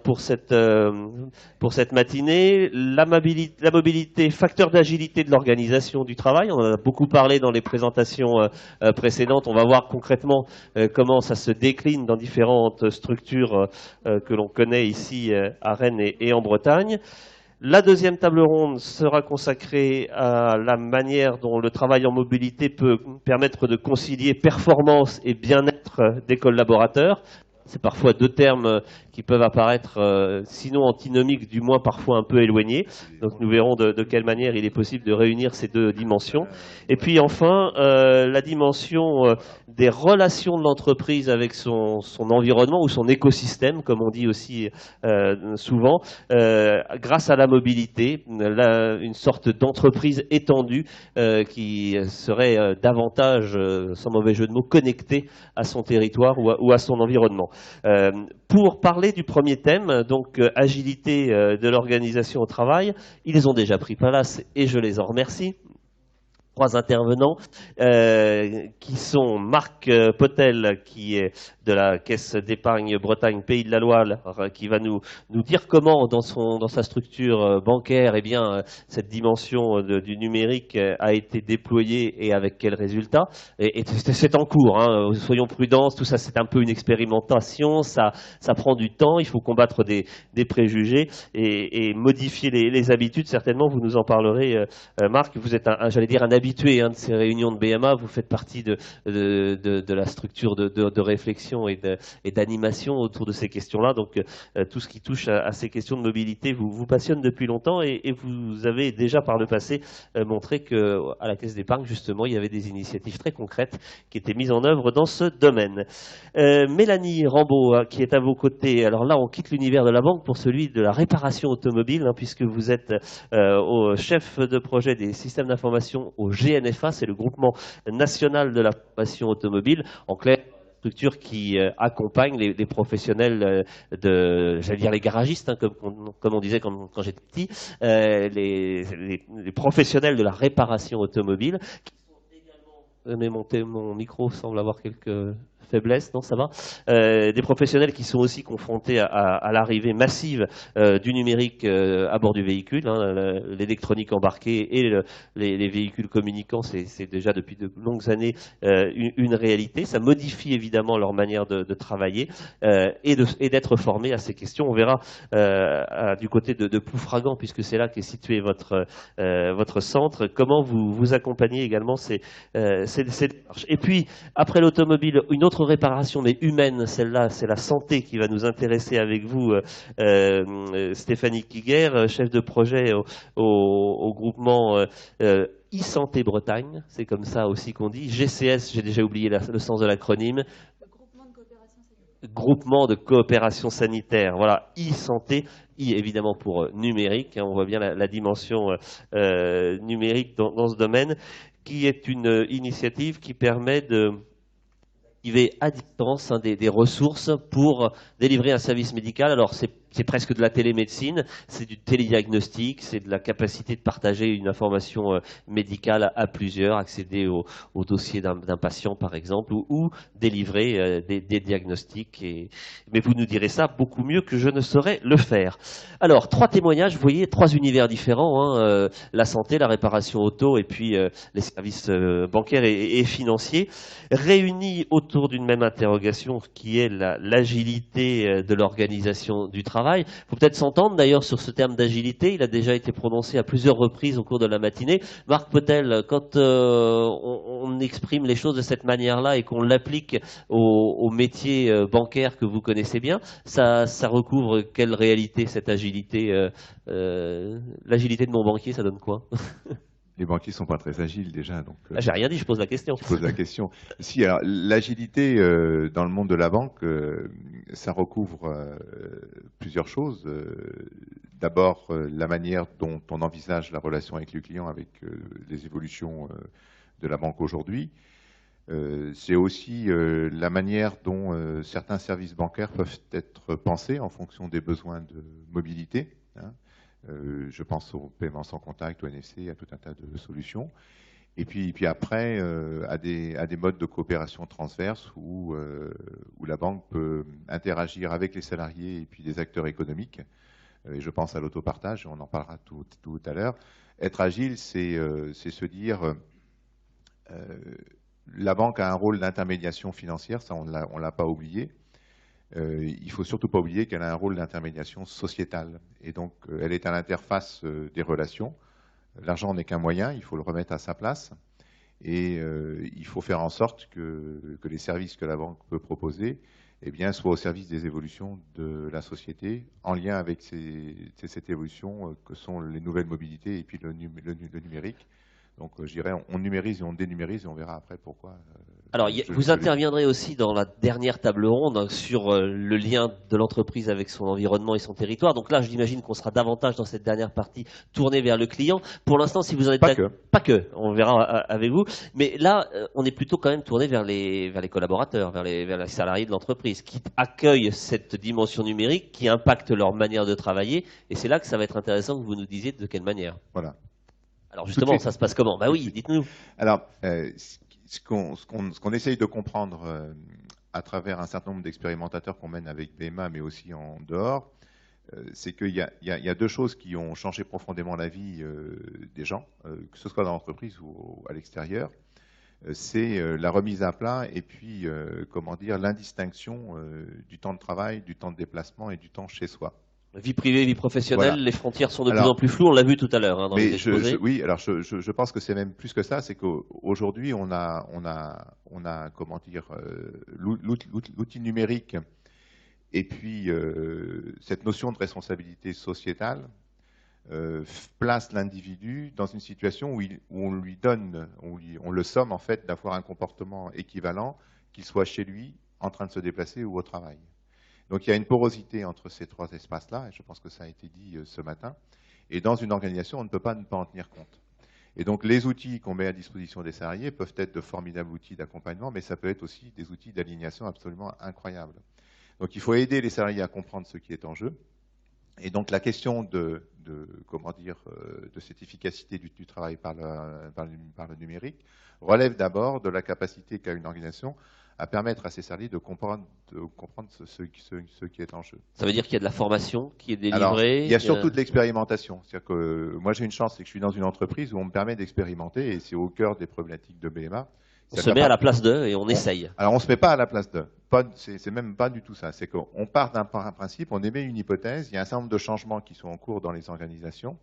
pour cette matinée. La mobilité, facteur d'agilité de l'organisation du travail. On en a beaucoup parlé dans les présentations précédentes. On va voir concrètement comment ça se décline dans différentes structures que l'on connaît ici à Rennes et en Bretagne. La deuxième table ronde sera consacrée à la manière dont le travail en mobilité peut permettre de concilier performance et bien-être des collaborateurs. C'est parfois deux termes qui peuvent apparaître, sinon antinomiques, du moins parfois un peu éloignés. Donc nous verrons de quelle manière il est possible de réunir ces deux dimensions. Et puis enfin, la dimension des relations de l'entreprise avec son environnement ou son écosystème, comme on dit aussi souvent, grâce à la mobilité, une sorte d'entreprise étendue qui serait davantage, sans mauvais jeu de mots, connectée à son territoire ou à son environnement. Pour parler du premier thème, donc agilité de l'organisation au travail, ils ont déjà pris place et je les en remercie. Trois intervenants qui sont Marc Potel, qui est de la Caisse d'épargne Bretagne Pays de la Loire, qui va nous dire comment dans sa structure bancaire, eh bien, cette dimension du numérique a été déployée et avec quels résultats. Et c'est en cours, hein, soyons prudents, tout ça c'est un peu une expérimentation, ça prend du temps, il faut combattre des préjugés et modifier les habitudes. Certainement, vous nous en parlerez, Marc, vous êtes j'allais dire un habitué de ces réunions de BMA, vous faites partie de la structure de réflexion et d'animation autour de ces questions-là. Donc tout ce qui touche à ces questions de mobilité vous passionne depuis longtemps et vous avez déjà par le passé montré qu'à la Caisse d'épargne, justement, il y avait des initiatives très concrètes qui étaient mises en œuvre dans ce domaine. Mélanie Rambaud, qui est à vos côtés. Alors là, on quitte l'univers de la banque pour celui de la réparation automobile, puisque vous êtes au chef de projet des systèmes d'information au GNFA, c'est le groupement national de la réparation automobile. En clair, structure qui accompagne les professionnels j'allais dire les garagistes, comme on disait quand j'étais petit, les professionnels de la réparation automobile, qui sont également... Mon micro semble avoir quelques faiblesses, non, ça va. Des professionnels qui sont aussi confrontés à l'arrivée massive du numérique à bord du véhicule, l'électronique embarquée et les véhicules communicants, c'est déjà depuis de longues années une réalité. Ça modifie évidemment leur manière de travailler et d'être formés à ces questions. On verra du côté de Ploufragan, puisque c'est là qu'est situé votre centre, comment vous accompagnez également ces démarches. Et puis, après l'automobile, une autre réparation, mais humaine, celle-là, c'est la santé qui va nous intéresser avec vous, Stéphanie Kiguer, chef de projet au groupement e-santé Bretagne, c'est comme ça aussi qu'on dit, GCS, j'ai déjà oublié le sens de l'acronyme. Groupement de coopération sanitaire, voilà, e-santé, évidemment pour numérique, on voit bien la dimension numérique dans ce domaine, qui est une initiative qui permet d'activer à distance des ressources pour délivrer un service médical. Alors c'est presque de la télémédecine, c'est du télédiagnostic, c'est de la capacité de partager une information médicale à plusieurs, accéder au dossier d'un patient par exemple, ou délivrer des diagnostics. Mais vous nous direz ça beaucoup mieux que je ne saurais le faire. Alors, trois témoignages, vous voyez, trois univers différents, la santé, la réparation auto et puis les services bancaires et financiers, réunis autour d'une même interrogation qui est l'agilité de l'organisation du travail. Il faut peut-être s'entendre d'ailleurs sur ce terme d'agilité, il a déjà été prononcé à plusieurs reprises au cours de la matinée. Marc Potel, quand on exprime les choses de cette manière-là et qu'on l'applique au métier bancaire que vous connaissez bien, ça recouvre quelle réalité cette agilité l'agilité de mon banquier, ça donne quoi? Les banquiers ne sont pas très agiles déjà. Donc, j'ai rien dit, je pose la question. Je pose la question. Si, alors, l'agilité dans le monde de la banque, ça recouvre plusieurs choses. D'abord, la manière dont on envisage la relation avec le client, avec les évolutions de la banque aujourd'hui. C'est aussi la manière dont certains services bancaires peuvent être pensés en fonction des besoins de mobilité. Je pense au paiement sans contact, au NFC, à tout un tas de solutions. Et puis après, à des modes de coopération transverse où la banque peut interagir avec les salariés et puis les acteurs économiques. Et je pense à l'autopartage, on en parlera tout à l'heure. Être agile, c'est se dire, la banque a un rôle d'intermédiation financière, ça on ne l'a pas oublié. Il ne faut surtout pas oublier qu'elle a un rôle d'intermédiation sociétale. Et donc, elle est à l'interface des relations. L'argent n'est qu'un moyen, il faut le remettre à sa place. Et il faut faire en sorte que les services que la banque peut proposer eh bien, soient au service des évolutions de la société, en lien avec cette évolution que sont les nouvelles mobilités et puis le numérique. Donc, je dirais, on numérise et on dénumérise, et on verra après pourquoi. Alors, vous interviendrez aussi dans la dernière table ronde sur le lien de l'entreprise avec son environnement et son territoire. Donc là, j'imagine qu'on sera davantage dans cette dernière partie tournée vers le client. Pour l'instant, si vous en êtes pas que, on verra avec vous. Mais là, on est plutôt quand même tourné vers les collaborateurs, vers les salariés de l'entreprise qui accueillent cette dimension numérique, qui impacte leur manière de travailler. Et c'est là que ça va être intéressant que vous nous disiez de quelle manière. Voilà. Alors justement, ça se passe comment? Bah oui, dites-nous. Alors, ce qu'on essaye de comprendre à travers un certain nombre d'expérimentateurs qu'on mène avec BMA, mais aussi en dehors, c'est qu'il y a deux choses qui ont changé profondément la vie des gens, que ce soit dans l'entreprise ou à l'extérieur. C'est la remise à plat et puis, comment dire, l'indistinction du temps de travail, du temps de déplacement et du temps chez soi. Vie privée, vie professionnelle, Voilà. Les frontières sont de plus en plus floues, on l'a vu tout à l'heure. Hein, dans les oui, alors je pense que c'est même plus que ça, c'est qu'aujourd'hui on a comment dire, l'outil numérique et puis cette notion de responsabilité sociétale place l'individu dans une situation où on lui donne, on le somme en fait d'avoir un comportement équivalent, qu'il soit chez lui, en train de se déplacer ou au travail. Donc il y a une porosité entre ces trois espaces-là, et je pense que ça a été dit ce matin. Et dans une organisation, on ne peut pas ne pas en tenir compte. Et donc les outils qu'on met à disposition des salariés peuvent être de formidables outils d'accompagnement, mais ça peut être aussi des outils d'alignation absolument incroyables. Donc il faut aider les salariés à comprendre ce qui est en jeu. Et donc la question de cette efficacité du travail par le numérique relève d'abord de la capacité qu'a une organisation à permettre à ses salariés de comprendre ce qui est en jeu. Ça veut dire qu'il y a de la formation qui est délivrée. Alors, il y a surtout de l'expérimentation. C'est-à-dire que moi j'ai une chance, c'est que je suis dans une entreprise où on me permet d'expérimenter et c'est au cœur des problématiques de BMA. On se met à la place d'eux et on essaye. Alors on ne se met pas à la place d'eux. C'est même pas du tout ça. C'est qu'on part d'un principe, on émet une hypothèse, il y a un certain nombre de changements qui sont en cours dans les organisations.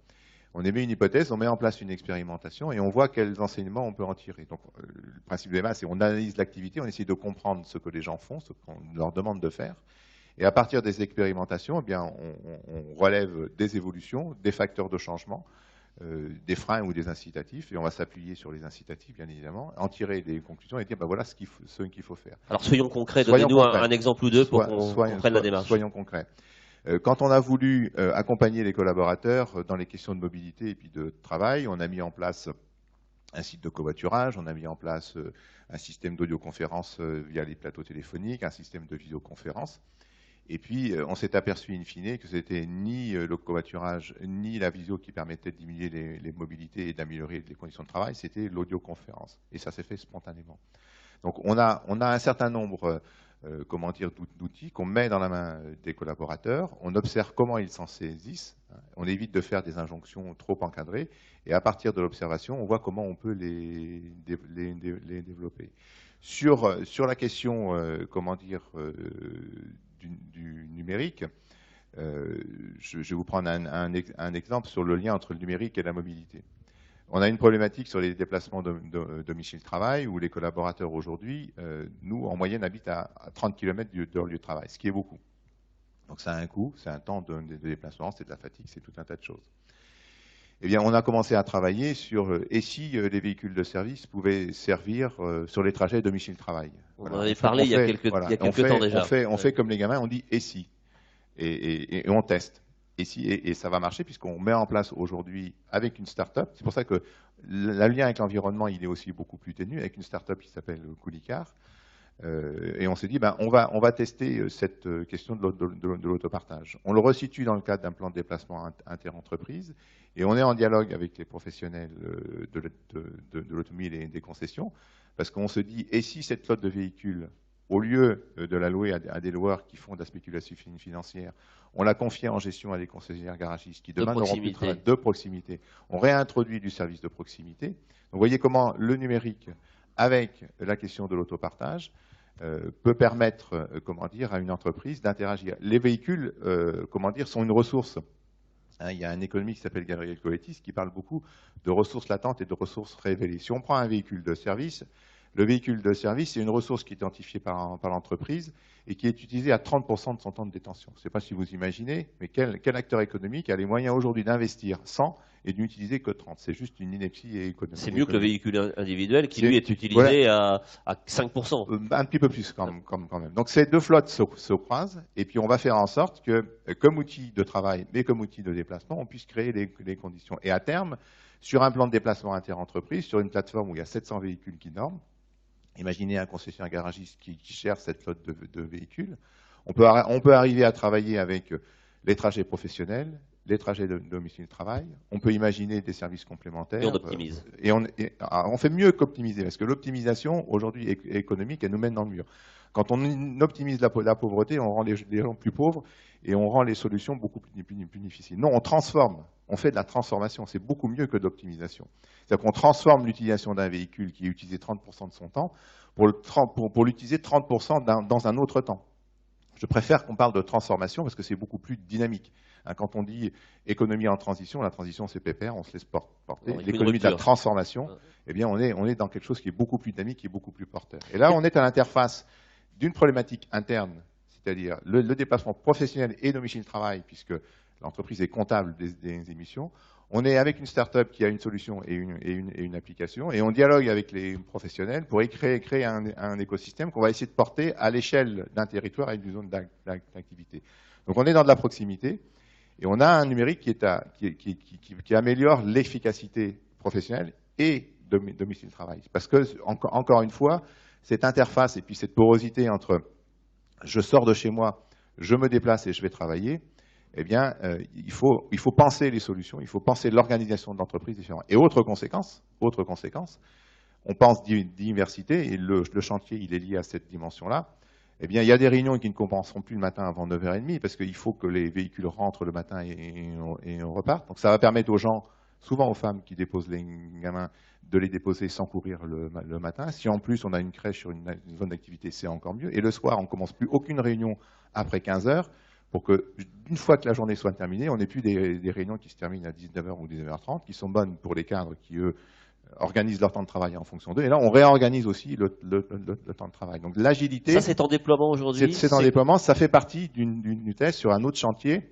On émet une hypothèse, on met en place une expérimentation et on voit quels enseignements on peut en tirer. Donc, le principe de BMA, c'est qu'on analyse l'activité, on essaie de comprendre ce que les gens font, ce qu'on leur demande de faire. Et à partir des expérimentations, eh bien, on relève des évolutions, des facteurs de changement, des freins ou des incitatifs, et on va s'appuyer sur les incitatifs, bien évidemment, en tirer des conclusions et dire, ben voilà ce qu'il faut faire. Alors, soyons concrets, donnez-nous un exemple ou deux pour qu'on comprenne la démarche. Soyons concrets. Quand on a voulu accompagner les collaborateurs dans les questions de mobilité et puis de travail, on a mis en place un site de covoiturage, on a mis en place un système d'audioconférence via les plateaux téléphoniques, un système de visioconférence. Et puis, on s'est aperçu in fine que c'était ni le covoiturage, ni la visio qui permettait de diminuer les mobilités et d'améliorer les conditions de travail, c'était l'audioconférence. Et ça s'est fait spontanément. Donc, on a un certain nombre d'outils qu'on met dans la main des collaborateurs, on observe comment ils s'en saisissent, on évite de faire des injonctions trop encadrées, et à partir de l'observation, on voit comment on peut les développer. Sur la question, du numérique, je vais vous prendre un exemple sur le lien entre le numérique et la mobilité. On a une problématique sur les déplacements de domicile-travail où les collaborateurs aujourd'hui, nous, en moyenne, habitent à 30 km de leur lieu de travail, ce qui est beaucoup. Donc ça a un coût, c'est un temps de déplacement, c'est de la fatigue, c'est tout un tas de choses. Eh bien, on a commencé à travailler sur et si les véhicules de service pouvaient servir sur les trajets domicile-travail. On en avait parlé il y a quelques temps déjà. On fait comme les gamins, on dit et si, et on teste. Et ça va marcher puisqu'on met en place aujourd'hui avec une start-up. C'est pour ça que le lien avec l'environnement, il est aussi beaucoup plus ténu avec une start-up qui s'appelle Coulicar. Et on s'est dit, on va tester cette question de l'autopartage. On le resitue dans le cadre d'un plan de déplacement inter-entreprise, et on est en dialogue avec les professionnels de l'automobile et des concessions, parce qu'on se dit, et si cette flotte de véhicules, au lieu de la louer à des loueurs qui font de la spéculation financière, on la confie en gestion à des concessionnaires garagistes qui demain n'auront plus de travail de proximité. On réintroduit du service de proximité. Donc vous voyez comment le numérique, avec la question de l'autopartage, peut permettre, à une entreprise d'interagir. Les véhicules, sont une ressource. Il y a un économiste qui s'appelle Gabriel Coetis qui parle beaucoup de ressources latentes et de ressources révélées. Si on prend un véhicule de service, le véhicule de service, c'est une ressource qui est identifiée par l'entreprise et qui est utilisée à 30% de son temps de détention. Je ne sais pas si vous imaginez, mais quel acteur économique a les moyens aujourd'hui d'investir 100 et de n'utiliser que 30? C'est juste une ineptie économique. C'est mieux que le véhicule individuel qui, lui, est utilisé à 5%. Un petit peu plus quand même. Donc ces deux flottes se croisent et puis on va faire en sorte que, comme outil de travail, mais comme outil de déplacement, on puisse créer les conditions. Et à terme, sur un plan de déplacement inter-entreprise, sur une plateforme où il y a 700 véhicules qui dorment, imaginez un concessionnaire garagiste qui gère cette flotte de véhicules. On peut arriver à travailler avec les trajets professionnels, les trajets de domicile-travail. On peut imaginer des services complémentaires. Et on optimise. On fait mieux qu'optimiser, parce que l'optimisation, aujourd'hui, économique, elle nous mène dans le mur. Quand on optimise la pauvreté, on rend les gens plus pauvres et on rend les solutions beaucoup plus difficiles. Non, on transforme. On fait de la transformation. C'est beaucoup mieux que d'optimisation. C'est-à-dire qu'on transforme l'utilisation d'un véhicule qui est utilisé 30% de son temps pour l'utiliser 30% dans un autre temps. Je préfère qu'on parle de transformation parce que c'est beaucoup plus dynamique. Quand on dit économie en transition, la transition c'est pépère, on se laisse porter. L'économie de la transformation, eh bien on est dans quelque chose qui est beaucoup plus dynamique, qui est beaucoup plus porteur. Et là, on est à l'interface d'une problématique interne, c'est-à-dire le déplacement professionnel et domicile-travail, puisque l'entreprise est comptable des émissions. On est avec une start-up qui a une solution et une application, et on dialogue avec les professionnels pour créer un écosystème qu'on va essayer de porter à l'échelle d'un territoire et d'une zone d'activité. Donc on est dans de la proximité, et on a un numérique qui améliore l'efficacité professionnelle et domicile-travail. Parce que, encore une fois, cette interface et puis cette porosité entre je sors de chez moi, je me déplace et je vais travailler, eh bien, il faut penser les solutions, il faut penser l'organisation de l'entreprise différemment. Et autre conséquence, on pense diversité, et le chantier, il est lié à cette dimension-là. Eh bien, il y a des réunions qui ne commenceront plus le matin avant 9h30, parce qu'il faut que les véhicules rentrent le matin et on repart. Donc ça va permettre aux gens, souvent aux femmes qui déposent les gamins, de les déposer sans courir le matin. Si en plus on a une crèche sur une zone d'activité, c'est encore mieux. Et le soir, on ne commence plus aucune réunion après 15h, pour qu'une fois que la journée soit terminée, on n'ait plus des réunions qui se terminent à 19h ou 19h30, qui sont bonnes pour les cadres qui, eux, organisent leur temps de travail en fonction d'eux. Et là, on réorganise aussi le temps de travail. Donc l'agilité... Ça, c'est en déploiement aujourd'hui? C'est en déploiement. Ça fait partie d'une thèse sur un autre chantier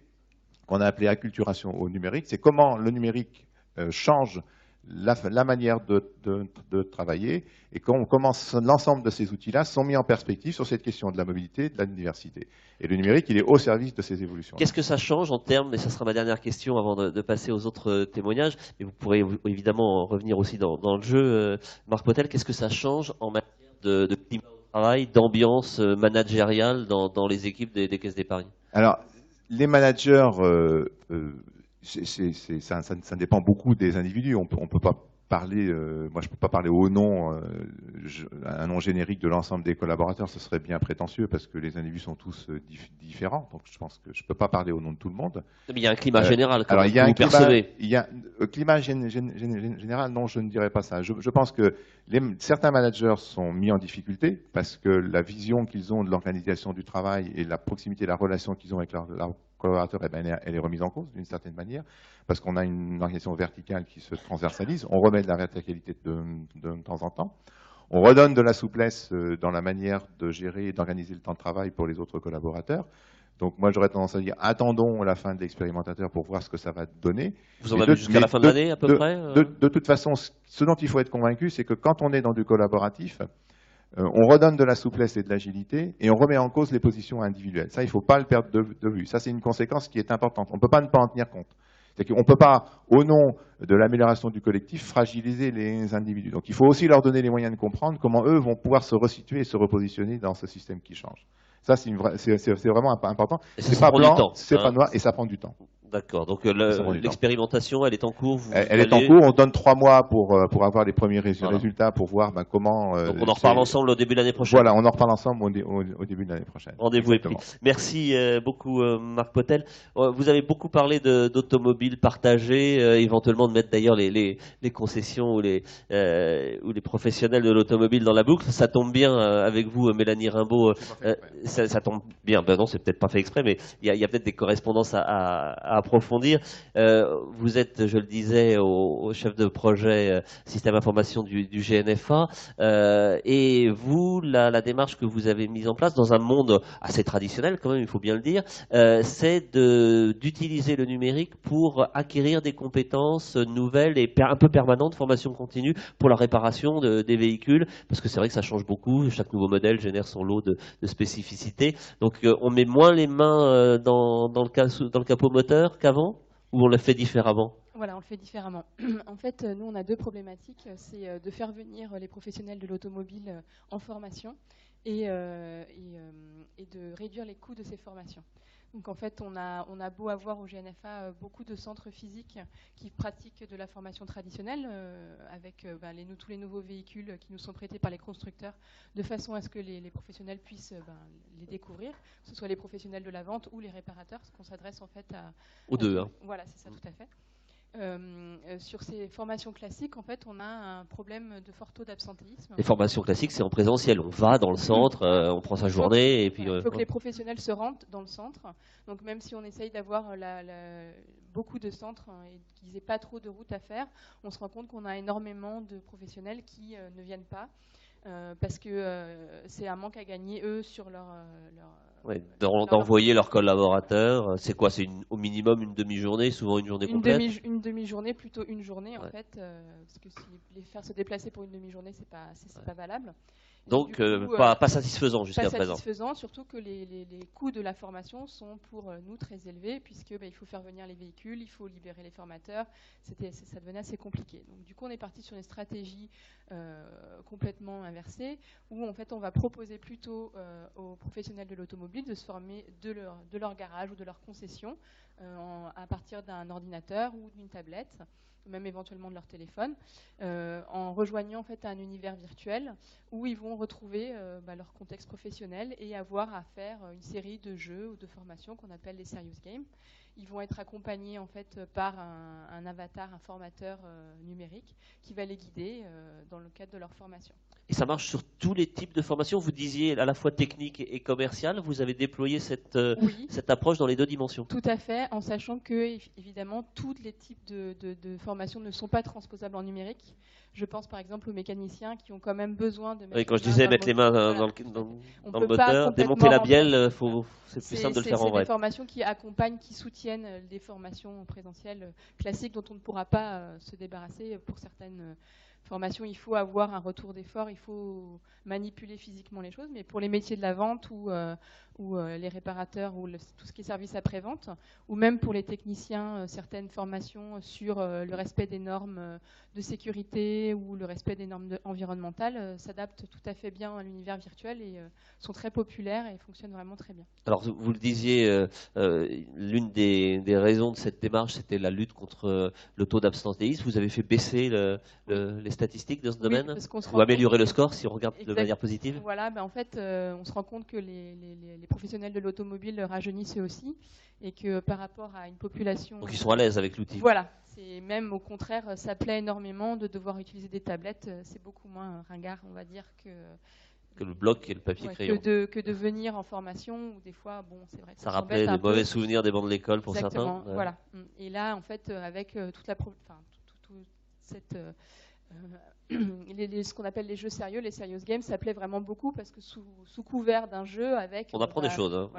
qu'on a appelé acculturation au numérique. C'est comment le numérique change la manière de travailler, et comment l'ensemble de ces outils-là sont mis en perspective sur cette question de la mobilité, de la diversité. Et le numérique, il est au service de ces évolutions. Qu'est-ce que ça change en termes, et ça sera ma dernière question avant de passer aux autres témoignages, et vous pourrez évidemment revenir aussi dans le jeu, Marc Potel, qu'est-ce que ça change en matière de climat au travail, d'ambiance managériale dans les équipes des caisses d'épargne? Alors, les managers... ça dépend beaucoup des individus. On peut pas parler, moi je peux pas parler au nom, un nom générique de l'ensemble des collaborateurs, ce serait bien prétentieux parce que les individus sont tous différents. Donc je pense que je peux pas parler au nom de tout le monde. Mais il y a un climat général. Alors il y a un percevez. Il y a un climat général. Non, je ne dirais pas ça. Je pense que certains managers sont mis en difficulté parce que la vision qu'ils ont de l'organisation du travail et la proximité, la relation qu'ils ont avec leurs collaborateurs, eh ben, elle est remise en cause d'une certaine manière, parce qu'on a une organisation verticale qui se transversalise. On remet de la verticalité de temps en temps. On redonne de la souplesse dans la manière de gérer et d'organiser le temps de travail pour les autres collaborateurs. Donc moi, j'aurais tendance à dire, attendons la fin de l'expérimentateur pour voir ce que ça va donner. Vous en avez jusqu'à la fin de l'année à peu près de toute façon, ce dont il faut être convaincu, c'est que quand on est dans du collaboratif, on redonne de la souplesse et de l'agilité et on remet en cause les positions individuelles. Ça, il ne faut pas le perdre de vue. Ça, c'est une conséquence qui est importante. On ne peut pas ne pas en tenir compte. C'est-à-dire qu'on ne peut pas, au nom de l'amélioration du collectif, fragiliser les individus. Donc il faut aussi leur donner les moyens de comprendre comment eux vont pouvoir se resituer et se repositionner dans ce système qui change. Ça, c'est vraiment important. C'est pas blanc, c'est pas noir, et ça prend du temps. D'accord. Donc l'expérimentation, elle est en cours. Elle est en cours. On donne 3 mois pour avoir les premiers résultats, pour voir comment. Donc on en reparle ensemble au début de l'année prochaine. Voilà, on en reparle ensemble au début de l'année prochaine. Rendez-vous est pris. Merci beaucoup Marc Potel. Vous avez beaucoup parlé d'automobiles partagées, éventuellement de mettre d'ailleurs les concessions ou les professionnels de l'automobile dans la boucle. Ça tombe bien avec vous, Mélanie Rimbaud. Ça tombe bien. Ben non, c'est peut-être pas fait exprès, mais il y a peut-être des correspondances à approfondir. Vous êtes, je le disais, au chef de projet système information du GNFA, et vous, la démarche que vous avez mise en place dans un monde assez traditionnel, quand même, il faut bien le dire, c'est d'utiliser le numérique pour acquérir des compétences nouvelles et un peu permanentes, formation continue pour la réparation des véhicules, parce que c'est vrai que ça change beaucoup. Chaque nouveau modèle génère son lot de spécificités. Donc on met moins les mains dans le capot moteur qu'avant, ou on le fait différemment? Voilà, on le fait différemment. En fait, nous, on a 2 problématiques. C'est de faire venir les professionnels de l'automobile en formation et de réduire les coûts de ces formations. Donc en fait, on a beau avoir au GNFA beaucoup de centres physiques qui pratiquent de la formation traditionnelle avec tous les nouveaux véhicules qui nous sont prêtés par les constructeurs, de façon à ce que les professionnels puissent les découvrir, que ce soit les professionnels de la vente ou les réparateurs, parce qu'on s'adresse en fait aux deux. Voilà, c'est ça, tout à fait. Sur ces formations classiques, en fait, on a un problème de fort taux d'absentéisme. Les formations classiques, c'est en présentiel. On va dans le centre, on prend sa journée. Et puis, il faut que les professionnels se rendent dans le centre. Donc même si on essaye d'avoir beaucoup de centres et qu'ils n'aient pas trop de routes à faire, on se rend compte qu'on a énormément de professionnels qui ne viennent pas. Parce que c'est un manque à gagner, eux, sur d'envoyer leurs collaborateurs. C'est quoi? C'est au minimum une demi-journée, souvent une journée complète? Une demi-journée, plutôt une journée, en fait. Parce que les faire se déplacer pour une demi-journée, c'est pas valable. Donc, pas satisfaisant jusqu'à présent. Pas satisfaisant, surtout que les coûts de la formation sont pour nous très élevés, puisque il faut faire venir les véhicules, il faut libérer les formateurs. Ça devenait assez compliqué. Donc, du coup, on est parti sur une stratégie complètement inversée, où en fait, on va proposer plutôt aux professionnels de l'automobile de se former de leur garage ou de leur concession à partir d'un ordinateur ou d'une tablette, même éventuellement de leur téléphone, en rejoignant en fait un univers virtuel où ils vont retrouver leur contexte professionnel et avoir à faire une série de jeux ou de formations qu'on appelle les serious games. Ils vont être accompagnés en fait par un avatar, un formateur numérique qui va les guider dans le cadre de leur formation. Et ça marche sur tous les types de formations. Vous disiez à la fois technique et commerciale. Vous avez déployé cette approche dans les 2 dimensions. Tout à fait, en sachant que, évidemment, tous les types de formations ne sont pas transposables en numérique. Je pense par exemple aux mécaniciens qui ont quand même besoin de mettre. Oui, quand je disais mettre les mains dans le moteur, démonter la bielle, c'est plus simple de le faire en vrai. C'est des formations qui accompagnent, qui soutiennent des formations présentielles classiques dont on ne pourra pas se débarrasser. Pour certaines formations, il faut avoir un retour d'effort, il faut manipuler physiquement les choses, mais pour les métiers de la vente ou les réparateurs ou tout ce qui est service après-vente, ou même pour les techniciens, certaines formations sur le respect des normes de sécurité ou le respect des normes environnementales s'adaptent tout à fait bien à l'univers virtuel et sont très populaires et fonctionnent vraiment très bien. Alors vous le disiez, l'une des raisons de cette démarche, c'était la lutte contre le taux d'absentéisme. Vous avez fait baisser les statistiques dans ce domaine, ou améliorer le score si on regarde de manière positive? Voilà, en fait, on se rend compte que les professionnels de l'automobile rajeunissent eux aussi, et que par rapport à une population... Donc ils sont à l'aise avec l'outil. Voilà, même au contraire, ça plaît énormément de devoir utiliser des tablettes. C'est beaucoup moins ringard, on va dire, que le bloc et le papier crayon. Que de venir en formation, où des fois, c'est vrai que ça rappelait des mauvais souvenirs des bancs de l'école pour certains. Ouais. Voilà. Et là, en fait, avec toute cette... ce qu'on appelle les jeux sérieux, les serious games, ça plaît vraiment beaucoup parce que sous couvert d'un jeu avec on apprend des choses,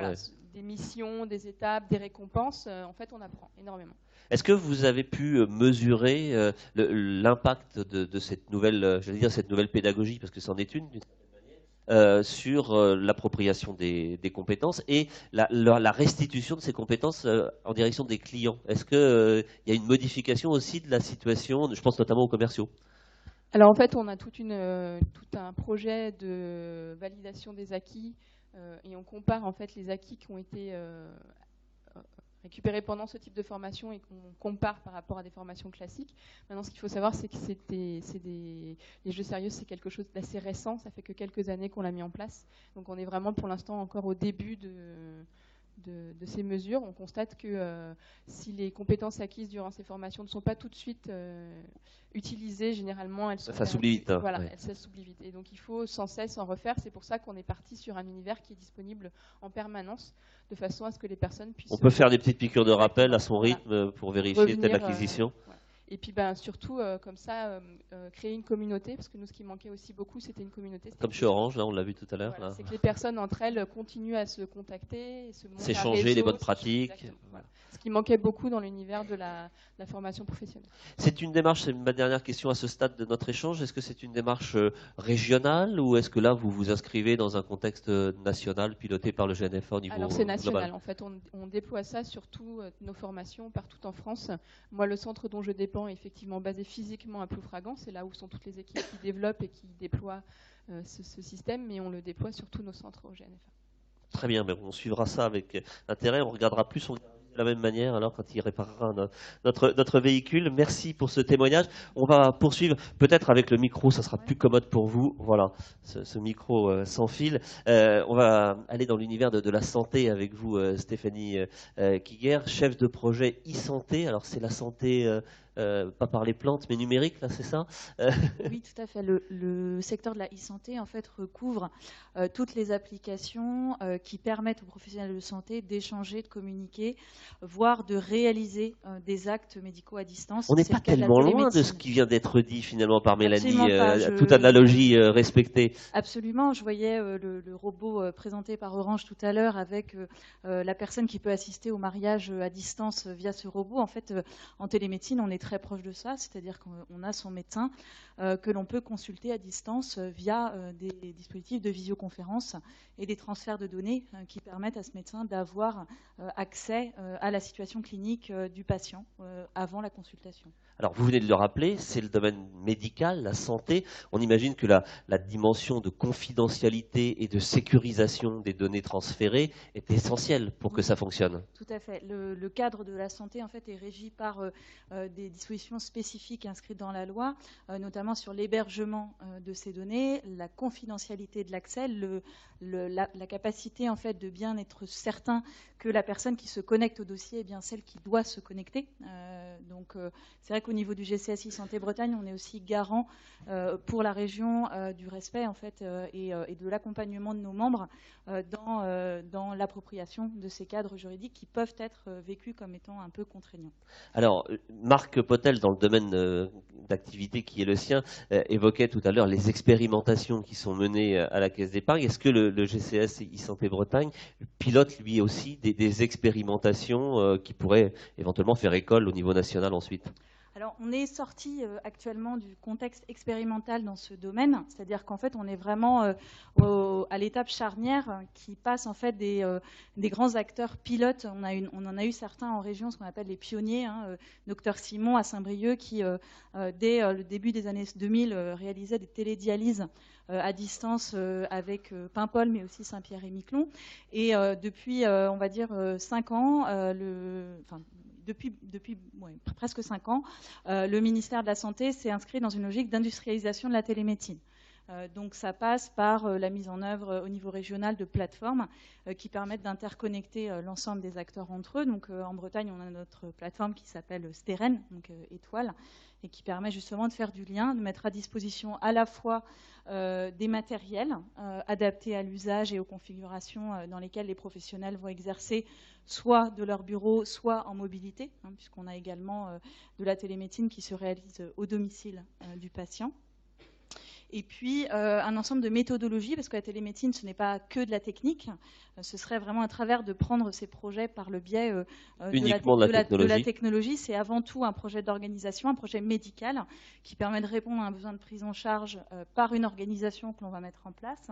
des missions, des étapes, des récompenses, en fait on apprend énormément. Est-ce que vous avez pu mesurer l'impact de cette nouvelle, cette nouvelle pédagogie, parce que c'en est une d'une certaine manière, sur l'appropriation des compétences et la restitution de ces compétences en direction des clients. Est-ce qu'il y a une modification aussi de la situation, je pense notamment aux commerciaux? Alors en fait, on a tout un projet de validation des acquis et on compare en fait les acquis qui ont été récupérés pendant ce type de formation et qu'on compare par rapport à des formations classiques. Maintenant, ce qu'il faut savoir, c'est que les jeux sérieux, c'est quelque chose d'assez récent. Ça fait que quelques années qu'on l'a mis en place. Donc on est vraiment pour l'instant encore au début de ces mesures. On constate que si les compétences acquises durant ces formations ne sont pas tout de suite utilisées, généralement elles sont... Ça s'oublie vite. Hein, voilà, ouais. ça s'oublie vite. Et donc il faut sans cesse en refaire. C'est pour ça qu'on est parti sur un univers qui est disponible en permanence, de façon à ce que les personnes puissent... On peut faire des petites piqûres de rappel à son rythme pour vérifier telle acquisition. Voilà. Et puis surtout, comme ça, créer une communauté, parce que nous, ce qui manquait aussi beaucoup, c'était une communauté. Comme chez Orange, là, on l'a vu tout à l'heure. Voilà, c'est que les personnes entre elles continuent à se contacter, s'échanger les bonnes pratiques. Voilà. Ce qui manquait beaucoup dans l'univers de la formation professionnelle. C'est une démarche, c'est ma dernière question à ce stade de notre échange, est-ce que c'est une démarche régionale ou est-ce que là vous vous inscrivez dans un contexte national piloté par le GNFA au niveau global? Alors c'est national, en fait, on déploie ça sur toutes nos formations partout en France. Moi, le centre dont je dépends est effectivement basé physiquement à Ploufragan, c'est là où sont toutes les équipes qui développent et qui déploient ce système, mais on le déploie sur tous nos centres au GNFA. Très bien, mais on suivra ça avec intérêt, on regardera plus de la même manière alors quand il réparera notre véhicule. Merci pour ce témoignage. On va poursuivre peut-être avec le micro, ça sera plus commode pour vous. Voilà, ce micro sans fil. On va aller dans l'univers de la santé avec vous, Stéphanie Kiger, chef de projet e-santé. Alors c'est la santé... pas par les plantes, mais numérique, là, c'est ça? Oui, tout à fait. Le secteur de la e-santé, en fait, recouvre toutes les applications qui permettent aux professionnels de santé d'échanger, de communiquer, voire de réaliser des actes médicaux à distance. On n'est pas tellement loin de ce qui vient d'être dit, finalement par Mélanie, toute analogie respectée. Absolument. Je voyais le robot présenté par Orange tout à l'heure avec la personne qui peut assister au mariage à distance via ce robot. En fait, en télémédecine, on est très proche de ça, c'est-à-dire qu'on a son médecin que l'on peut consulter à distance via des dispositifs de visioconférence et des transferts de données qui permettent à ce médecin d'avoir accès à la situation clinique du patient avant la consultation. Alors, vous venez de le rappeler, c'est le domaine médical, la santé. On imagine que la dimension de confidentialité et de sécurisation des données transférées est essentielle pour que ça fonctionne. Tout à fait. Le cadre de la santé, en fait, est régi par des dispositions spécifiques inscrites dans la loi, notamment sur l'hébergement de ces données, la confidentialité de l'accès, la capacité, en fait, de bien être certain que la personne qui se connecte au dossier est bien celle qui doit se connecter. Donc, c'est vrai qu'au niveau du GCSI Santé Bretagne, on est aussi garant pour la région du respect, en fait, et de l'accompagnement de nos membres dans l'appropriation de ces cadres juridiques qui peuvent être vécus comme étant un peu contraignants. Alors, Marc Potel, dans le domaine d'activité qui est le sien, évoquait tout à l'heure les expérimentations qui sont menées à la Caisse d'épargne. Est-ce que le GCS e-Santé Bretagne pilote lui aussi des expérimentations qui pourraient éventuellement faire école au niveau national ensuite ? Alors, on est sorti actuellement du contexte expérimental dans ce domaine, c'est-à-dire qu'en fait, on est vraiment à l'étape charnière qui passe en fait des grands acteurs pilotes. On en a eu certains en région, ce qu'on appelle les pionniers, Dr Simon à Saint-Brieuc, qui dès le début des années 2000 réalisait des télédialyses à distance avec Paimpol, mais aussi Saint-Pierre-et-Miquelon. Et depuis, on va dire, 5 ans, depuis presque 5 ans, le ministère de la Santé s'est inscrit dans une logique d'industrialisation de la télémédecine. Donc ça passe par la mise en œuvre au niveau régional de plateformes qui permettent d'interconnecter l'ensemble des acteurs entre eux. Donc en Bretagne, on a notre plateforme qui s'appelle Steren, donc Étoile, et qui permet justement de faire du lien, de mettre à disposition à la fois des matériels adaptés à l'usage et aux configurations dans lesquelles les professionnels vont exercer soit de leur bureau, soit en mobilité, puisqu'on a également de la télémédecine qui se réalise au domicile du patient. Et puis un ensemble de méthodologies, parce que la télémédecine, ce n'est pas que de la technique, ce serait vraiment à travers de prendre ces projets par le biais de la technologie. C'est avant tout un projet d'organisation, un projet médical qui permet de répondre à un besoin de prise en charge par une organisation que l'on va mettre en place,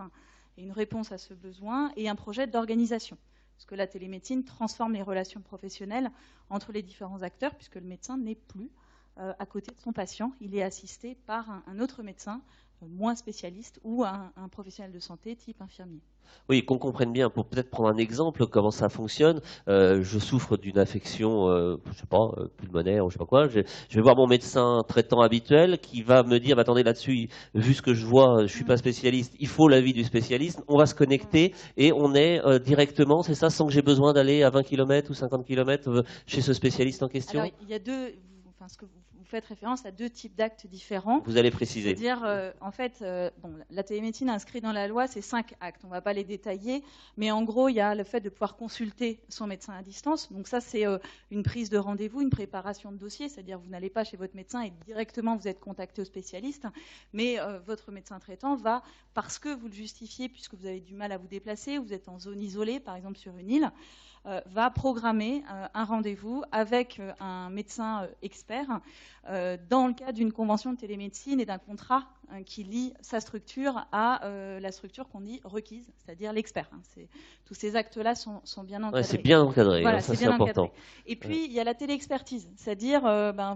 et une réponse à ce besoin et un projet d'organisation. Parce que la télémédecine transforme les relations professionnelles entre les différents acteurs, puisque le médecin n'est plus à côté de son patient, il est assisté par un autre médecin moins spécialiste ou un professionnel de santé type infirmier. Oui, qu'on comprenne bien, pour peut-être prendre un exemple, comment ça fonctionne. Je souffre d'une affection, je sais pas, pulmonaire ou je sais pas quoi. Je vais voir mon médecin traitant habituel qui va me dire, bah, attendez, là-dessus, vu ce que je vois, je suis pas spécialiste, il faut l'avis du spécialiste. On va se connecter et on est directement, c'est ça, sans que j'ai besoin d'aller à 20 km ou 50 km chez ce spécialiste en question. Alors, il y a ce que vous faites référence à deux types d'actes différents. Vous allez préciser. C'est-à-dire, en fait, la télémédecine inscrite dans la loi, c'est 5 actes. On ne va pas les détailler, mais en gros, il y a le fait de pouvoir consulter son médecin à distance. Donc ça, c'est une prise de rendez-vous, une préparation de dossier. C'est-à-dire, vous n'allez pas chez votre médecin et directement vous êtes contacté au spécialiste, mais votre médecin traitant va, parce que vous le justifiez, puisque vous avez du mal à vous déplacer, vous êtes en zone isolée, par exemple sur une île, va programmer un rendez-vous avec un médecin expert dans le cadre d'une convention de télémédecine et d'un contrat qui lie sa structure à la structure qu'on dit requise, c'est-à-dire l'expert. Tous ces actes-là sont bien encadrés. Ouais, c'est bien encadré, voilà, ça c'est important. Encadré. Et puis, il y a la téléexpertise, c'est-à-dire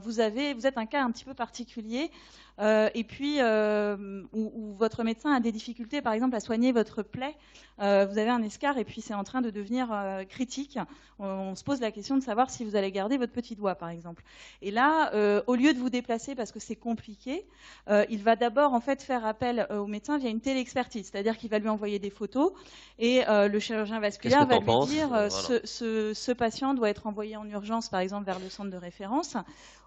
vous êtes un cas un petit peu particulier et puis où votre médecin a des difficultés, par exemple, à soigner votre plaie. Vous avez un escarre et puis c'est en train de devenir critique. On se pose la question de savoir si vous allez garder votre petit doigt, par exemple. Et là, au lieu de vous déplacer parce que c'est compliqué, il va d'abord en fait faire appel au médecin via une téléexpertise, c'est-à-dire qu'il va lui envoyer des photos et le chirurgien vasculaire va lui dire voilà. ce patient doit être envoyé en urgence, par exemple, vers le centre de référence.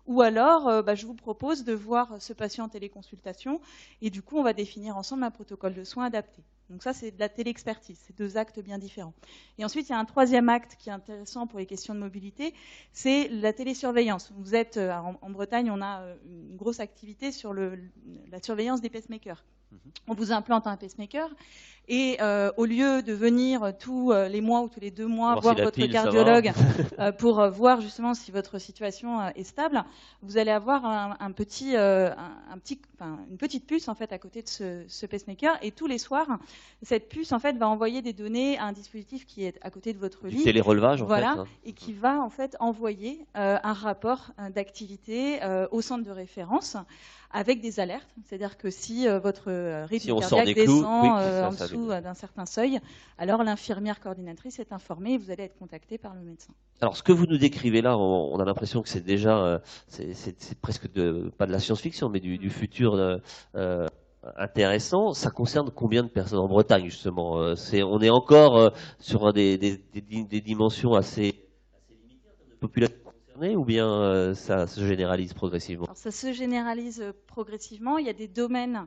Ou alors, je vous propose de voir ce patient en téléconsultation et du coup, on va définir ensemble un protocole de soins adapté. Donc ça, c'est de la téléexpertise, c'est 2 actes bien différents. Et ensuite, il y a un 3e acte qui est intéressant pour les questions de mobilité, c'est la télésurveillance. Vous êtes, en Bretagne, on a une grosse activité sur la surveillance des pacemakers. On vous implante un pacemaker et au lieu de venir tous les mois ou tous les 2 mois voir si votre cardiologue pour voir justement si votre situation est stable, vous allez avoir une petite puce en fait à côté de ce pacemaker et tous les soirs, cette puce en fait va envoyer des données à un dispositif qui est à côté de votre lit. Du télérelevage, voilà, en fait. Et qui va en fait envoyer un rapport d'activité au centre de référence avec des alertes, c'est-à-dire que si votre rythme cardiaque descend en dessous d'un certain seuil, alors l'infirmière coordinatrice est informée et vous allez être contacté par le médecin. Alors, ce que vous nous décrivez là, on a l'impression que c'est déjà, c'est presque pas de la science-fiction, mais du futur intéressant. Ça concerne combien de personnes en Bretagne, justement? On est encore sur des dimensions assez limitées en termes de population concernée, ou bien ça se généralise progressivement? Alors, ça se généralise progressivement. Il y a des domaines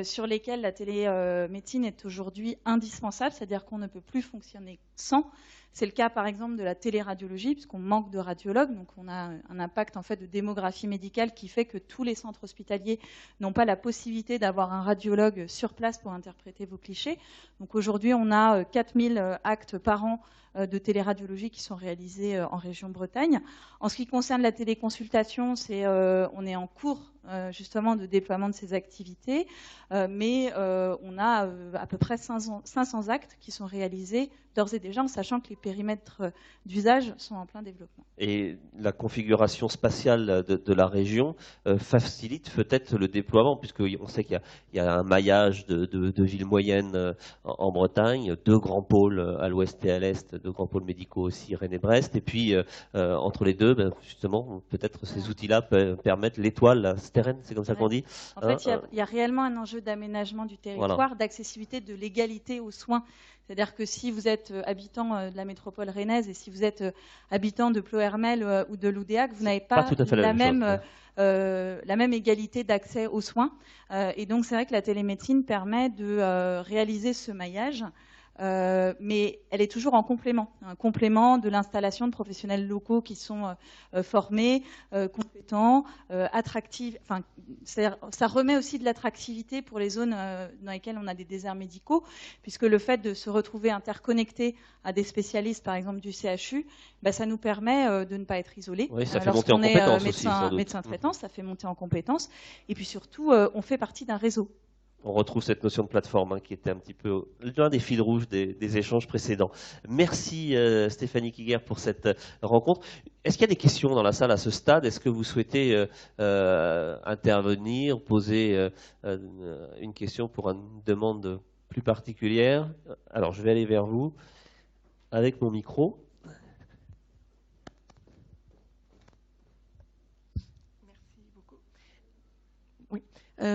sur lesquels la télémédecine est aujourd'hui indispensable, c'est-à-dire qu'on ne peut plus fonctionner sans. C'est le cas, par exemple, de la téléradiologie, puisqu'on manque de radiologues. Donc, on a un impact en fait de démographie médicale qui fait que tous les centres hospitaliers n'ont pas la possibilité d'avoir un radiologue sur place pour interpréter vos clichés. Donc, aujourd'hui, on a 4000 actes par an de téléradiologie qui sont réalisés en région Bretagne. En ce qui concerne la téléconsultation, on est en cours justement de déploiement de ces activités, mais on a à peu près 500 actes qui sont réalisés d'ores et déjà, en sachant que les périmètres d'usage sont en plein développement. Et la configuration spatiale de la région facilite peut-être le déploiement, puisqu'on sait qu'il y a un maillage de villes moyennes en Bretagne, 2 grands pôles à l'ouest et à l'est, 2 grands pôles médicaux aussi, Rennes et Brest, et puis entre les deux, justement, peut-être ces outils-là permettent l'étoile stérène, c'est comme ça qu'on dit. En fait, il y a réellement un enjeu d'aménagement du territoire, voilà, d'accessibilité, de l'égalité aux soins. C'est-à-dire que si vous êtes habitant de la métropole rennaise et si vous êtes habitant de Ploërmel ou de Loudéac, vous n'avez pas la même égalité d'accès aux soins. Et donc, c'est vrai que la télémédecine permet de réaliser ce maillage. Mais elle est toujours en complément, un complément de l'installation de professionnels locaux qui sont formés, compétents, attractifs. Enfin, ça remet aussi de l'attractivité pour les zones dans lesquelles on a des déserts médicaux, puisque le fait de se retrouver interconnecté à des spécialistes, par exemple du CHU, ça nous permet de ne pas être isolé. Oui, ça fait monter en compétences aussi, sans doute. Médecin traitant, ça fait monter en compétences. Et puis surtout, on fait partie d'un réseau. On retrouve cette notion de plateforme hein, qui était un petit peu l'un des fils rouges des échanges précédents. Merci Stéphanie Kiger pour cette rencontre. Est-ce qu'il y a des questions dans la salle à ce stade? Est-ce que vous souhaitez intervenir, poser une question pour une demande plus particulière? Alors je vais aller vers vous avec mon micro.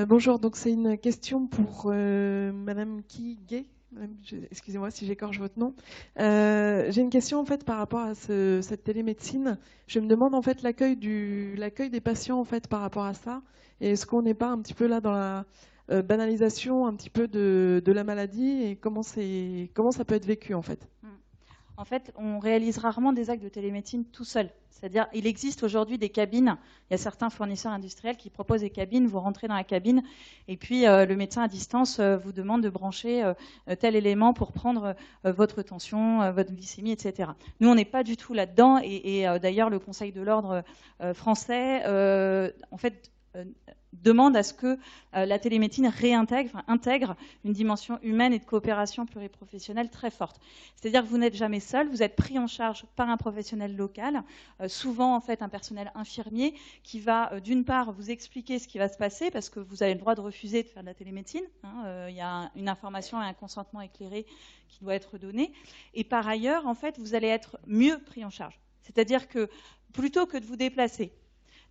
Bonjour, donc c'est une question pour Madame Kiger. Excusez-moi si j'écorche votre nom. J'ai une question en fait par rapport à cette télémédecine. Je me demande en fait l'accueil des patients en fait par rapport à ça. Et est-ce qu'on n'est pas un petit peu là dans la banalisation un petit peu de la maladie et comment ça peut être vécu en fait? En fait, on réalise rarement des actes de télémédecine tout seul. C'est-à-dire, il existe aujourd'hui des cabines. Il y a certains fournisseurs industriels qui proposent des cabines. Vous rentrez dans la cabine et puis le médecin à distance vous demande de brancher tel élément pour prendre votre tension, votre glycémie, etc. Nous, on n'est pas du tout là-dedans. Et d'ailleurs, le Conseil de l'ordre français, en fait, demande à ce que la télémédecine intègre une dimension humaine et de coopération pluriprofessionnelle très forte. C'est-à-dire que vous n'êtes jamais seul, vous êtes pris en charge par un professionnel local, souvent en fait un personnel infirmier qui va d'une part vous expliquer ce qui va se passer parce que vous avez le droit de refuser de faire de la télémédecine. Il y a une information et un consentement éclairé qui doit être donné. Et par ailleurs, en fait, vous allez être mieux pris en charge. C'est-à-dire que plutôt que de vous déplacer,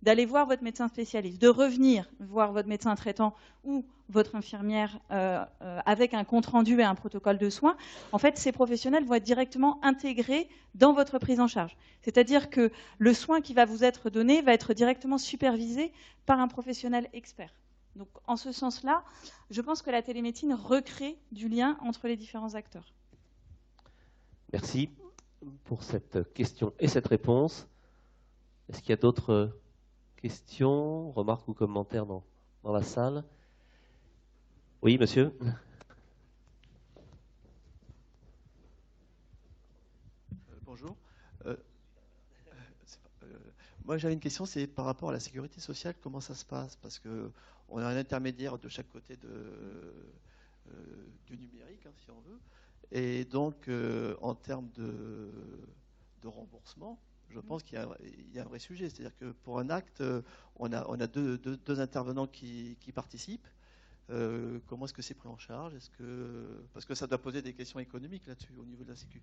d'aller voir votre médecin spécialiste, de revenir voir votre médecin traitant ou votre infirmière avec un compte-rendu et un protocole de soins, en fait, ces professionnels vont être directement intégrés dans votre prise en charge. C'est-à-dire que le soin qui va vous être donné va être directement supervisé par un professionnel expert. Donc, en ce sens-là, je pense que la télémédecine recrée du lien entre les différents acteurs. Merci pour cette question et cette réponse. Est-ce qu'il y a d'autres questions, remarques ou commentaires dans la salle? Oui, monsieur. Bonjour. Moi, j'avais une question, c'est par rapport à la sécurité sociale, comment ça se passe? Parce qu'on a un intermédiaire de chaque côté du numérique, hein, si on veut. Et donc, en termes de remboursement, je pense qu'il y a un vrai sujet. C'est-à-dire que pour un acte, on a deux intervenants qui participent. Comment est-ce que c'est pris en charge? Parce que ça doit poser des questions économiques là-dessus, au niveau de la Sécu.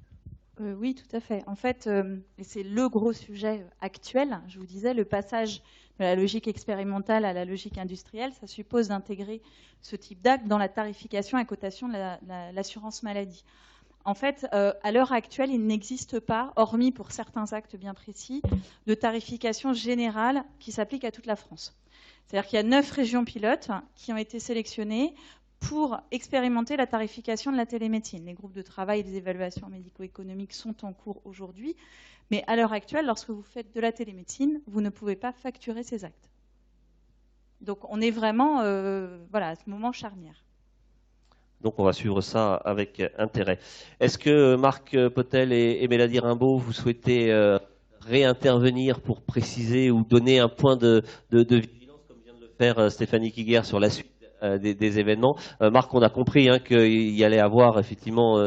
Oui, tout à fait. En fait, et c'est le gros sujet actuel, je vous disais, le passage de la logique expérimentale à la logique industrielle, ça suppose d'intégrer ce type d'acte dans la tarification et cotation de l'assurance maladie. En fait, à l'heure actuelle, il n'existe pas, hormis pour certains actes bien précis, de tarification générale qui s'applique à toute la France. C'est-à-dire qu'il y a 9 régions pilotes qui ont été sélectionnées pour expérimenter la tarification de la télémédecine. Les groupes de travail et les évaluations médico-économiques sont en cours aujourd'hui, mais à l'heure actuelle, lorsque vous faites de la télémédecine, vous ne pouvez pas facturer ces actes. Donc on est vraiment à ce moment charnière. Donc on va suivre ça avec intérêt. Est-ce que Marc Potel et Mélanie Rimbaud, vous souhaitez réintervenir pour préciser ou donner un point de vigilance, comme vient de le faire Stéphanie Kiger sur la suite des événements? Marc, on a compris qu'il y allait avoir effectivement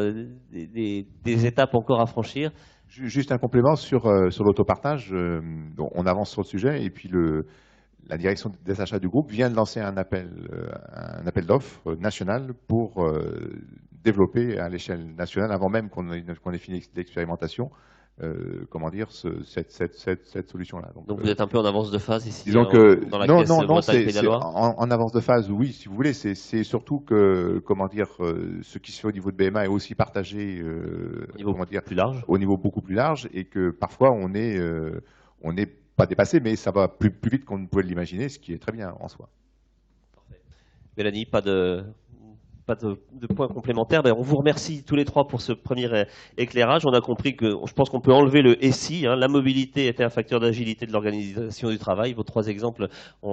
des étapes encore à franchir. Juste un complément sur l'autopartage. On avance sur le sujet et puis la direction des achats du groupe vient de lancer un appel d'offres national pour développer à l'échelle nationale, avant même qu'on ait fini l'expérimentation, cette solution-là. Donc vous êtes un peu en avance de phase ici. Disons non, c'est en avance de phase, oui, si vous voulez. C'est surtout que, ce qui se fait au niveau de BMA est aussi partagé au niveau beaucoup plus large, et que parfois on est pas dépassé, mais ça va plus vite qu'on ne pouvait l'imaginer, ce qui est très bien en soi. Parfait. Mélanie, pas de points complémentaires. On vous remercie tous les trois pour ce premier éclairage. On a compris que je pense qu'on peut enlever le « et si ». La mobilité était un facteur d'agilité de l'organisation du travail. Vos 3 exemples ont